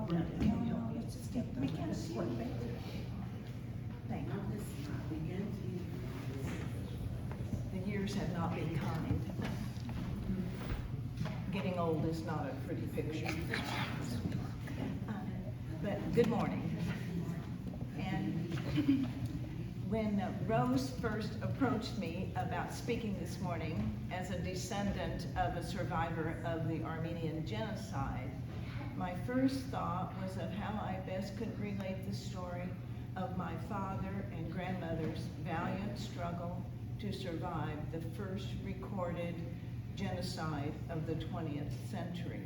Let's just get the report back. Thank you. The years have not been kind. Getting old is not a pretty picture. But good morning. And when Rose first approached me about speaking this morning as a descendant of a survivor of the Armenian genocide, my first thought was of how I best could relate the story of my father and grandmother's valiant struggle to survive the first recorded genocide of the 20th century.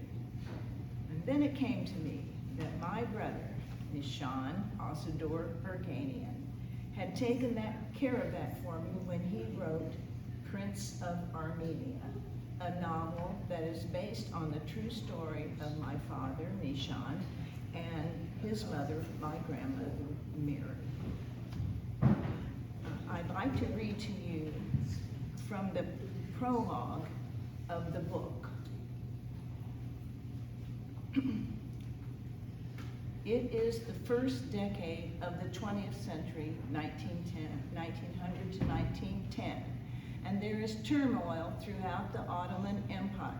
And then it came to me that my brother, Nishan Asador Erganian, had taken care of that for me when he wrote Prince of Armenia, a novel that is based on the true story of my father, Nishan, and his mother, my grandmother, Mary. I'd like to read to you from the prologue of the book. It is the first decade of the 20th century, 1900 to 1910, and there is turmoil throughout the Ottoman Empire.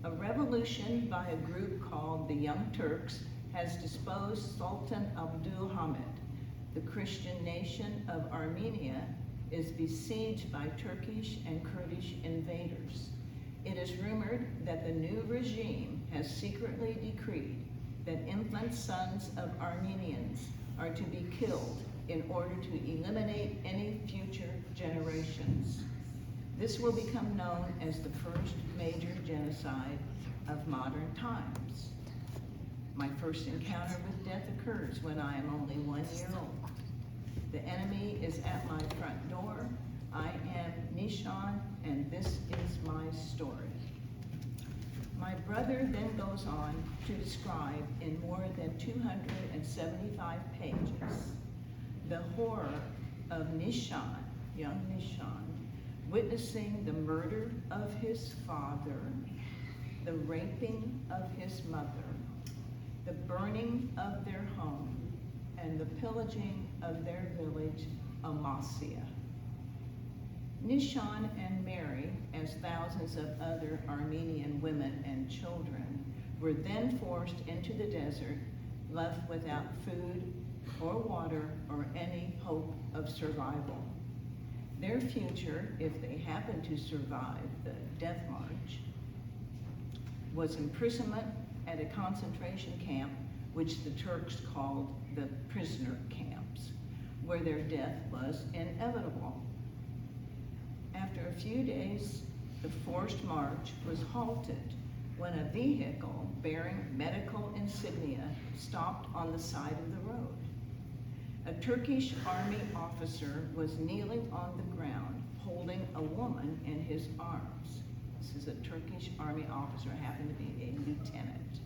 A revolution by a group called the Young Turks has disposed Sultan Abdülhamid. The Christian nation of Armenia is besieged by Turkish and Kurdish invaders. It is rumored that the new regime has secretly decreed that infant sons of Armenians are to be killed in order to eliminate any future generations. This will become known as the first major genocide of modern times. My first encounter with death occurs when I am only 1 year old. The enemy is at my front door. I am Nishan, and this is my story. My brother then goes on to describe in more than 275 pages the horror of Nishan, young Nishan, witnessing the murder of his father, the raping of his mother, the burning of their home, and the pillaging of their village, Amasya. Nishan and Mary, as thousands of other Armenian women and children, were then forced into the desert, left without food or water or any hope of survival. Their future, if they happened to survive the death march, was imprisonment at a concentration camp, which the Turks called the prisoner camps, where their death was inevitable. After a few days, the forced march was halted when a vehicle bearing medical insignia stopped on the side of the road. A Turkish army officer was kneeling on the ground, holding a woman in his arms. This is a Turkish army officer, happened to be a lieutenant.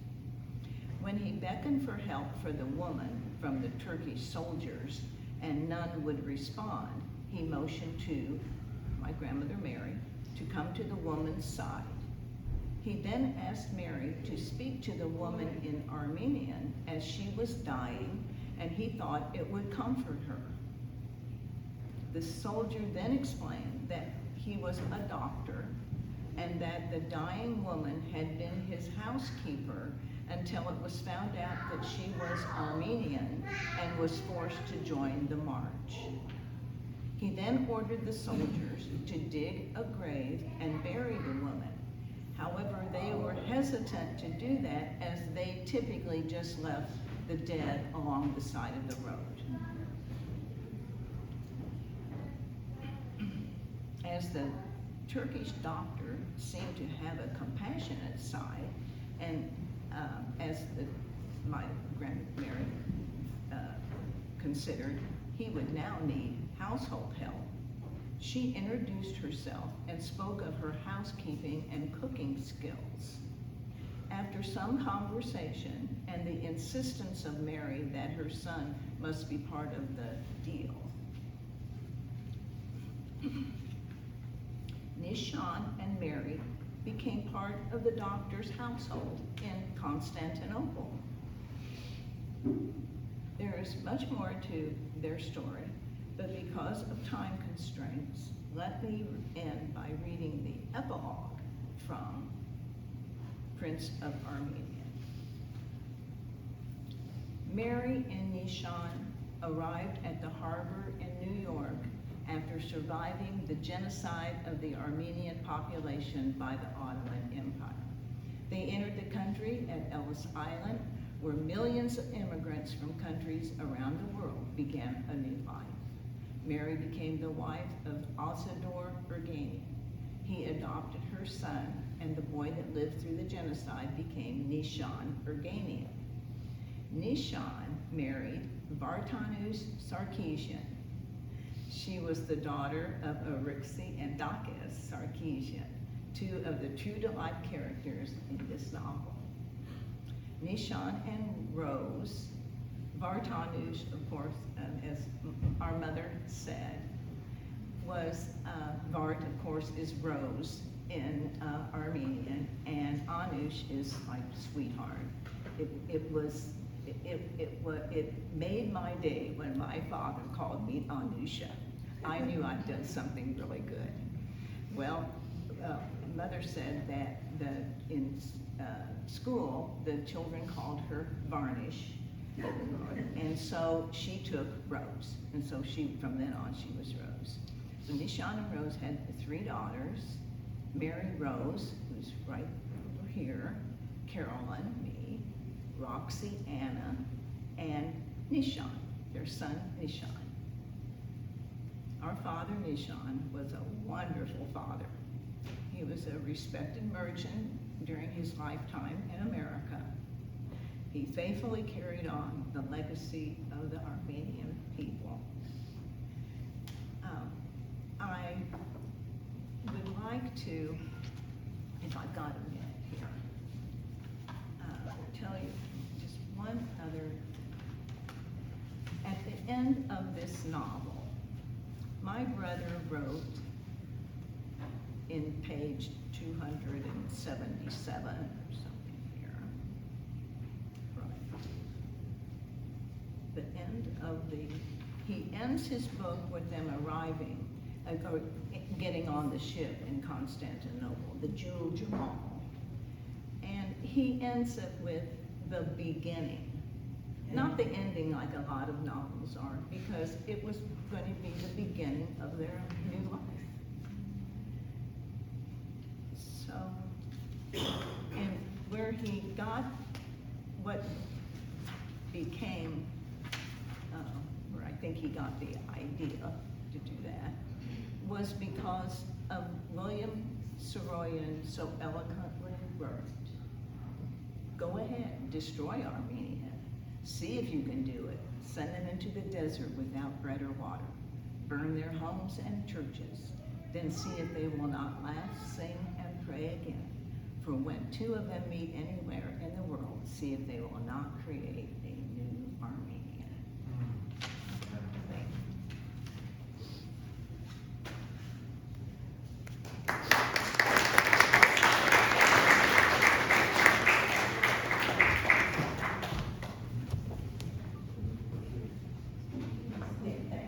When he beckoned for help for the woman from the Turkish soldiers and none would respond, he motioned to my grandmother Mary to come to the woman's side. He then asked Mary to speak to the woman in Armenian as she was dying, and he thought it would comfort her. The soldier then explained that he was a doctor and that the dying woman had been his housekeeper until it was found out that she was Armenian and was forced to join the march. He then ordered the soldiers to dig a grave and bury the woman. However, they were hesitant to do that as they typically just left the dead along the side of the road. As the Turkish doctor seemed to have a compassionate side, and as my grandmother considered he would now need household help, she introduced herself and spoke of her housekeeping and cooking skills. After some conversation and the insistence of Mary that her son must be part of the deal, Nishan and Mary became part of the doctor's household in Constantinople. There is much more to their story, but because of time constraints, let me end by reading the epilogue from Prince of Armenia. Mary and Nishan arrived at the harbor in New York after surviving the genocide of the Armenian population by the Ottoman Empire. They entered the country at Ellis Island, where millions of immigrants from countries around the world began a new life. Mary became the wife of Asador Ergani. He adopted her son, and the boy that lived through the genocide became Nishan Erganian. Nishan married Vartanus Sarkeesian. She was the daughter of Arixi and Dakis Sarkeesian, two of the true-to-life characters in this novel. Nishan and Rose, Vartanus, of course, as our mother said, was, Vart, of course, is Rose in Armenian, and Anush is like sweetheart. It made my day when my father called me Anusha. I knew I'd done something really good. Well, mother said that in school, the children called her Varnish, and so she took Rose, and so from then on, she was Rose. So Nishan and Rose had 3 daughters: Mary Rose, who's right over here, Carolyn, me, Roxy, Anna, and Nishan, their son Nishan. Our father Nishan was a wonderful father. He was a respected merchant during his lifetime in America. He faithfully carried on the legacy of the Armenian people. I would like to, if I've got a minute here, tell you just one other. At the end of this novel, my brother wrote in page 277 or something here, right. The end of he ends his book with them arriving, or getting on the ship in Constantinople, the Jewel Jamal. And he ends it with the beginning. Not the ending like a lot of novels are, because it was going to be the beginning of their new life. So, and where he got what became, where I think he got the idea to do that, was because of William Saroyan so eloquently wrote, "Go ahead, destroy Armenia. See if you can do it. Send them into the desert without bread or water. Burn their homes and churches. Then see if they will not laugh, sing, and pray again. For when 2 of them meet anywhere in the world, see if they will not create a